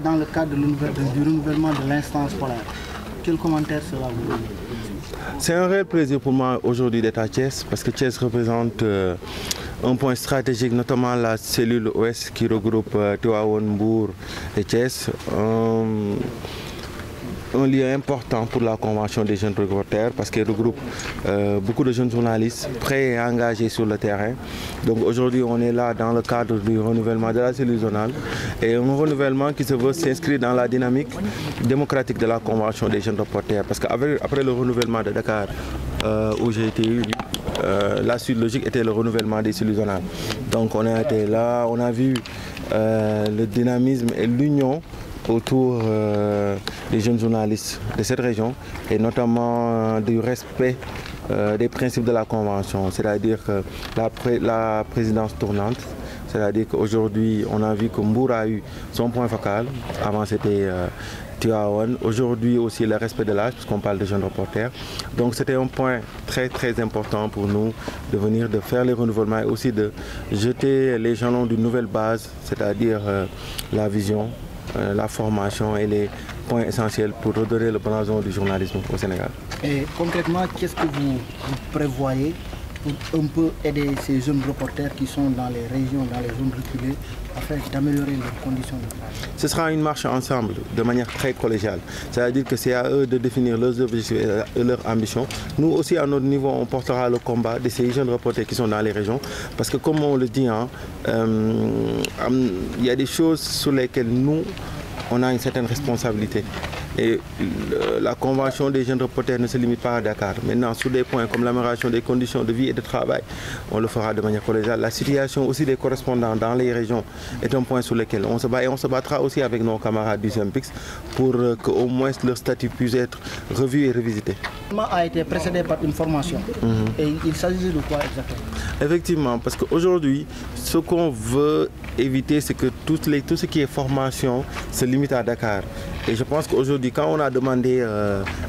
dans le cadre du renouvellement de l'instance polaire. Quel commentaire cela vous donne? C'est un réel plaisir pour moi aujourd'hui d'être à Thiès parce que Thiès représente un point stratégique, notamment la cellule ouest qui regroupe Tivaouane, Mbour et Thiès. Un lieu important pour la Convention des jeunes reporters parce qu'elle regroupe beaucoup de jeunes journalistes prêts et engagés sur le terrain. Donc aujourd'hui, on est là dans le cadre du renouvellement de la cellule zonale et un renouvellement qui se veut s'inscrire dans la dynamique démocratique de la Convention des jeunes reporters. Parce qu'après le renouvellement de Dakar, où j'ai été élu, la suite logique était le renouvellement des cellules zonales. Donc on a été là, on a vu le dynamisme et l'union autour des jeunes journalistes de cette région et notamment du respect des principes de la Convention, c'est-à-dire que la présidence tournante, c'est-à-dire qu'aujourd'hui on a vu que Mbour a eu son point focal, avant c'était Tivaouane, aujourd'hui aussi le respect de l'âge, puisqu'on parle de jeunes reporters. Donc c'était un point très important pour nous de faire les renouvellements et aussi de jeter les jalons d'une nouvelle base, c'est-à-dire la vision, la formation et les points essentiels pour redorer le blason du journalisme au Sénégal. Et concrètement, qu'est-ce que vous prévoyez pour un peu aider ces jeunes reporters qui sont dans les régions, dans les zones reculées, afin d'améliorer leurs conditions de travail? Ce sera une marche ensemble, de manière très collégiale. C'est-à-dire que c'est à eux de définir leurs objectifs et leurs ambitions. Nous aussi, à notre niveau, on portera le combat de ces jeunes reporters qui sont dans les régions. Parce que comme on le dit, il y a des choses sur lesquelles nous, on a une certaine responsabilité. Et la Convention des jeunes reporters ne se limite pas à Dakar. Maintenant, sur des points comme l'amélioration des conditions de vie et de travail, on le fera de manière collégiale. La situation aussi des correspondants dans les régions est un point sur lequel on se bat. Et on se battra aussi avec nos camarades du SYNPICS pour qu'au moins leur statut puisse être revu et revisité. Le mouvement a été précédé par une formation. Et il s'agit de quoi exactement? Effectivement, parce qu'aujourd'hui, ce qu'on veut éviter, c'est que tout ce qui est formation se limite à Dakar. Et je pense qu'aujourd'hui, quand on a demandé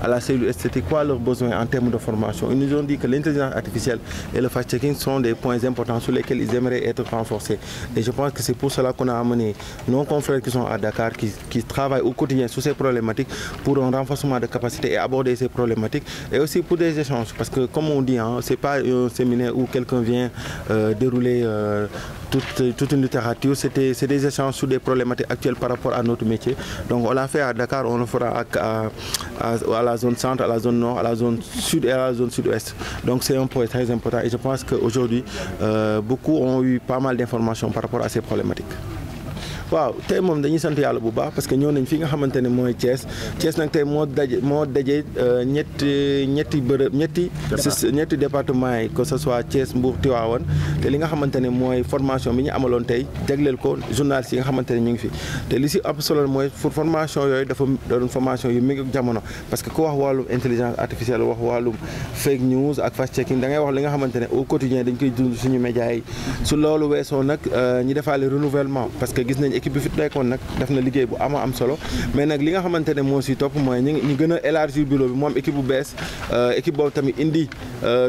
à la cellule c'était quoi leurs besoins en termes de formation, ils nous ont dit que l'intelligence artificielle et le fact-checking sont des points importants sur lesquels ils aimeraient être renforcés. Et je pense que c'est pour cela qu'on a amené nos confrères qui sont à Dakar, qui travaillent au quotidien sur ces problématiques pour un renforcement de capacité et aborder ces problématiques. Et aussi pour des échanges, parce que comme on dit, ce n'est pas un séminaire où quelqu'un vient dérouler toute une littérature, c'est des échanges sur des problématiques actuelles par rapport à notre métier. Donc on l'a fait à Dakar, on le fera à la zone centre, à la zone nord, à la zone sud et à la zone sud-ouest. Donc c'est un point très important et je pense qu'aujourd'hui, beaucoup ont eu pas mal d'informations par rapport à ces problématiques. waaw tey moom dañuy sant yàlla bu baax parce que ñëw nañ fi nga xamante ne mooy Thiès Thiès nag tey moo daje ñetti département yi que ce soit Thiès Mbour Tivaouane te li nga xamante ne mooy formation bi ñu amaloon tey jagleel ko journalistes yi nga xamante ne ñu ngi fi te li si ëpp solo mooy pour formation yooyu dafa doon formation yu méngoo ak jamono parce que ku wax wàllum intelligence artificielle wax wàllum fake news ak fact checking da ngay wax li nga xamante ne au quotidien dañ koy dund suñu médias yi su loolu weesoo nag ñi defaale renouvellement parce que gis nañ équipe bi fi nekkoon nag def na liggéey bu am solo mais nag li nga xamante ne moo si topp mooy ñu gën a élargir bureau bi moom équipe bu bees équipe boobu tamit indi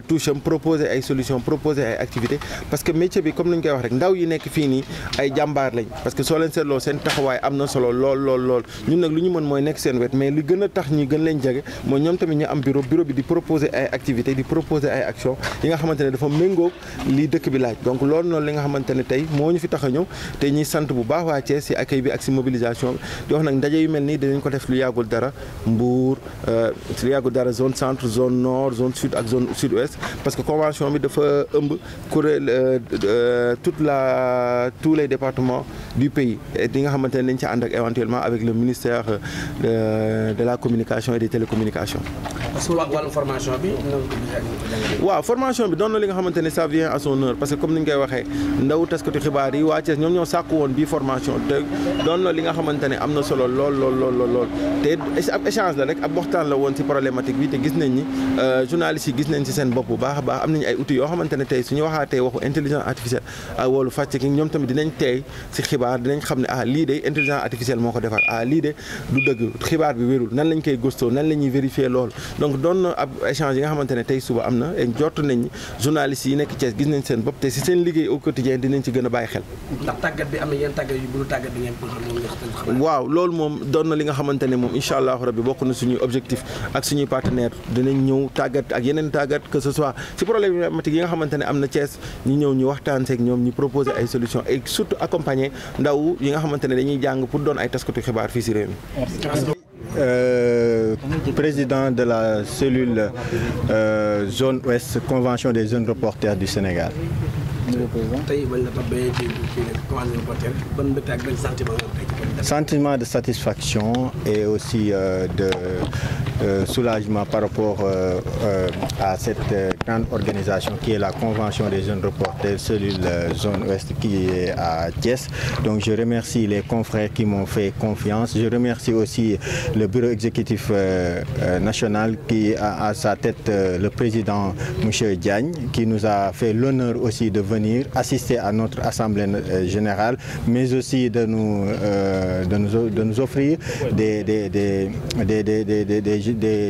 touche am proposer ay solutions proposer ay activités parce que métier bi comme ni ñu koy wax rek ndaw yi nekk fii nii ay jàmbaar lañ parce que soo leen seetloo seen taxawaay am na solo lool ñun nag lu ñu mën mooy nekk seen wet mais li gën a tax ñi gën leen jege mooy ñoom tamit ñu am bureau bi di proposer ay activités di proposer ay actions yi nga xamante ne dafa méngóog li dëkk bi laaj donc loolu noonu li nga xamante ne tey moo ñu fi tax a ñëw te ñuy sant bu baax waa Thiès si accueil bi ak si mobilisation di wax nag ndaje yu mel nii dinañ ko def lu yàggul dara Mbour lu yàggul dara zone centre zone nord zone sud ak zone sud-ouest parce que convention bi dafa ëmb kuréel tous les départements du pays et di nga xamante ne dañ ci ànd ak éventuellement avec le ministère de la communication et des télécommunications. wàllu formation bi. waaw formation bi doon na li nga xamante ne ça vient à son heure parce que comme ni ñu koy waxee ndaw taskatu xibaar yi waa Thiès ñoom ñoo sàkku woon bii formation te doon na li nga xamante ne am na solo lool te ab échange la rek ab waxtaan la woon ci problématique bi te gis nañ ni journalistes yi gis nañ ci seen bopp bu baax a baax am nañu ay outils yoo xamante ne tey suñu waxaatee waxu intelligence artificielle ak wàllu fact-checking ñoom tamit dinañ teey si xibaar dinañ xam ne lii de intelligence artificielle moo ko defar lii de du dëgg xibaar bi wérul nan lañ koy gëstoo nan la ñuy vérifier loolu donc doon na ab échange yi nga xamante ne tey suba am na et jot nañ journalistes yi nekk Thiès gis nañ seen bopp te si seen liggéey au quotidien dinañ ci gën a bàyyi xel. ndax tàggat bi am na yenn tàggat yu bu tàggat bi ngeen waaw loolu moom doon na li nga xamante ne moom incha allahu rabbi bokk na suñuy objectif ak suñuy partenaire dinañ ñëw tàggat ak yeneen tàggat que ce soit si problématique yi nga xamante ne am na Thiès ñu ñëw ñu waxtaan seeg ñoom ñu proposer ay solutions et surtout accompagner ndaw yi nga xamante ne dañuy jàng pour doon ay taskatu xibaar fii si réew mi. Président de la cellule zone ouest convention des jeunes reporters du Sénégal. Sentiment de satisfaction et aussi de soulagement par rapport à cette grande organisation qui est la convention des jeunes reporters, cellule zone ouest qui est à Thiès. Donc je remercie les confrères qui m'ont fait confiance. Je remercie aussi le bureau exécutif national qui a à sa tête le président M. Diagne qui nous a fait l'honneur aussi de venir assister à notre assemblée générale, mais aussi de nous offrir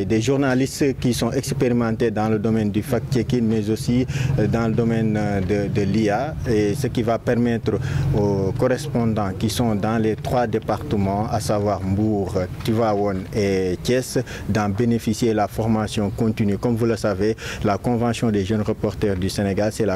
des journalistes qui sont expérimentés dans le domaine du fact-checking, mais aussi dans le domaine de l'IA, et ce qui va permettre aux correspondants qui sont dans les 3 départements, à savoir Mbour, Tivaouane et Thiès, d'en bénéficier de la formation continue. Comme vous le savez, la Convention des jeunes reporters du Sénégal, c'est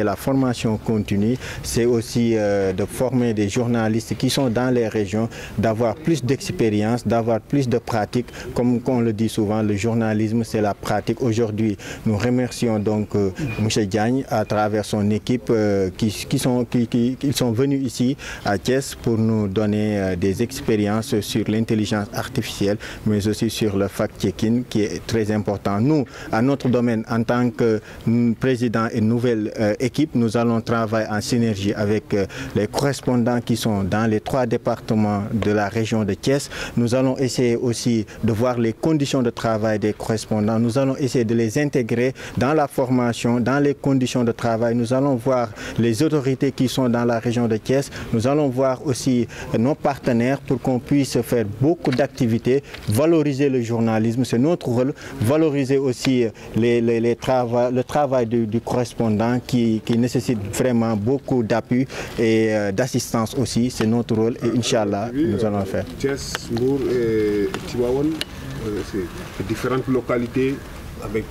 la formation continue, c'est aussi de former des journalistes qui sont dans les régions, d'avoir plus d'expérience, d'avoir plus de pratique. Comme on le dit souvent, le journalisme, c'est la pratique. Aujourd'hui, nous remercions donc M. Diagne à travers son équipe qui sont venus ici à Thiès pour nous donner des expériences sur l'intelligence artificielle, mais aussi sur le fact-checking qui est très important. Nous, à notre domaine, en tant que président et nouvelle équipe, nous allons travailler en synergie avec les correspondants qui sont dans les 3 départements de la région de Thiès. Nous allons essayer aussi de voir les conditions de travail des correspondants. Nous allons essayer de les intégrer dans la formation, dans les conditions de travail. Nous allons voir les autorités qui sont dans la région de Thiès. Nous allons voir aussi nos partenaires pour qu'on puisse faire beaucoup d'activités, valoriser le journalisme, c'est notre rôle, valoriser aussi le travail du correspondant qui nécessite vraiment beaucoup d'appui et d'assistance aussi, c'est notre rôle et Inch'Allah, nous allons le faire. Thiès, Mbour et Tivaouane, c'est différentes localités avec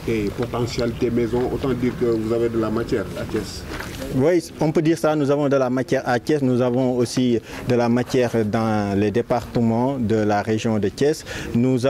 des potentialités maison, autant dire que vous avez de la matière à Thiès. Oui, on peut dire ça, nous avons de la matière à Thiès, nous avons aussi de la matière dans les départements de la région de Thiès. Nous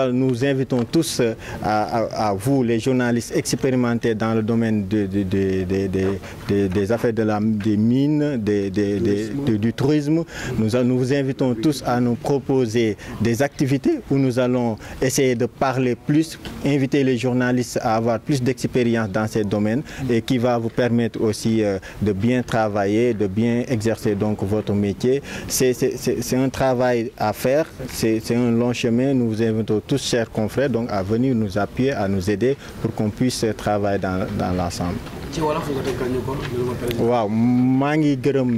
invitons tous à vous, les journalistes expérimentés dans le domaine des affaires des mines, du tourisme. Nous vous invitons tous à nous proposer des activités où nous allons essayer de parler plus, inviter les journalistes à avoir plus d'expérience dans ces domaines et qui va vous permettre aussi de bien travailler, de bien exercer donc votre métier. C'est un travail à faire, c'est un long chemin. Nous vous invitons tous, chers confrères, donc à venir nous appuyer, à nous aider pour qu'on puisse travailler dans l'ensemble. waaw maa ngi gërëm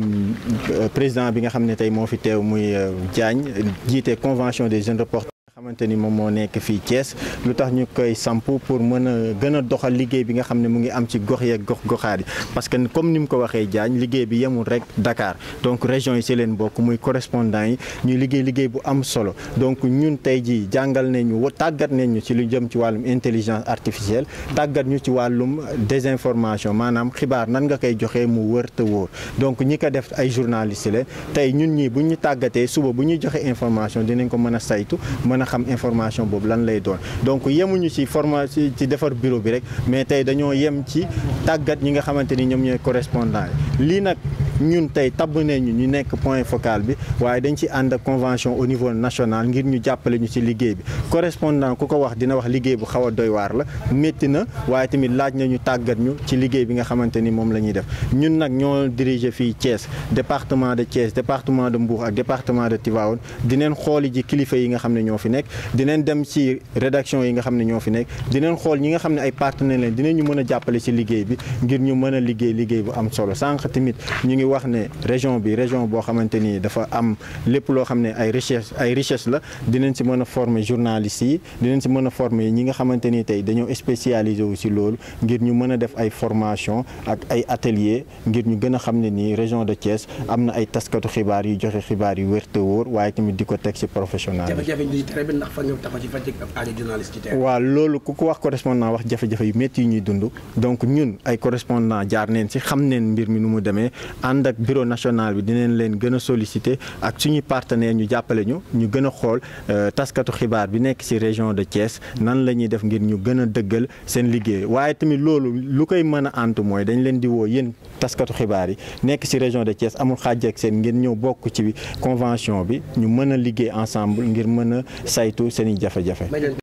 président bi nga xam ne tey moo fi teew muy Diagne jiite convention des jeunes reporters xamante ni moom moo nekk fii Thiès lu tax ñu koy samp pour mën a gën a doxal liggéey bi nga xam ne mu ngi am ci gox yeeg goxaat yi parce que comme ni mu ko waxee Diagne liggéey bi yemul rek Dakar donc région yi ci leen bokk muy correspondant yi ñuy liggéey bu am solo donc ñun tey jii jàngal nañu tàggat nañu ci lu jëm ci wàllum intelligence artificielle tàggat ñu ci wàllum désinformation maanaam xibaar nan nga koy joxee mu wër te wóor donc ñi ko def ay journalistes leen tey ñun ñii bu ñu tàggatee suba bu ñuy joxe information dinañ ko mën a saytu mën a xam information boobu lan lay doon donc yemuñu ci formation ci defar bureau bi rek mais tey dañoo yem ci tàggat ñi nga xamante ni ñoom ñooy correspondant yi lii nag ñun tey tabb nañu ñu nekk point focal bi waaye dañ ci ànd ak convention au niveau national ngir ñu jàppale ñu ci liggéey bi correspondant ku ko wax dina wax liggéey bu xaw a doy waar la métti na waaye tamit laaj nañu tàggat ñu ci liggéey bi nga xamante ni moom la ñuy def ñun nag ñoo diriger fii Thiès département de Thiès département de Mbour ak département de Tivaouane dineen xooli ji kilifa yi nga xam ne ñoo fi nekk dineen dem ci rédaction yi nga xam ne ñoo fi nekk dineen xool ñi nga xam ne ay partenaires leen dinañu mën a jàppale ci liggéey bi ngir ñu mën a liggéey bu am solo sànq tamit ñu ngi wax ne région bi région boo xamante ni dafa am lépp loo xam ne ay richesse la dinañ ci mën a former journalistes yi dinañ ci mën a former ñi nga xamante ni tey dañoo spécialisé wu ci loolu ngir ñu mën a def ay formation ak ay atelier ngir ñu gën a xam ne nii région de Thiès am na ay taskatu xibaar yu joxe xibaar yu wér te wóor waaye tamit di ko teg ci professionnel waaw loolu ku ko wax correspondant wax jafe-jafe yu métti yi ñuy dund donc ñun ay correspondant jaar neen ci xam neen mbir mi nu mu demee ànd ak bureau national bi dinañ leen gën a solliciter ak suñuy partenaire ñu jàppale ñu gën a xool taskatu xibaar bi nekk ci région de Thiès nan la ñuy def ngir ñu gën a dëggal seen liggéey waaye tamit loolu lu koy mën a antu mooy dañ leen di woo yéen taskatu xibaar yi nekk ci région de Thiès amul xaaj ak seen ngeen ñëw bokk ci convention bi ñu mën a liggéey ensemble ngir mën a saytu seen i jafe-jafe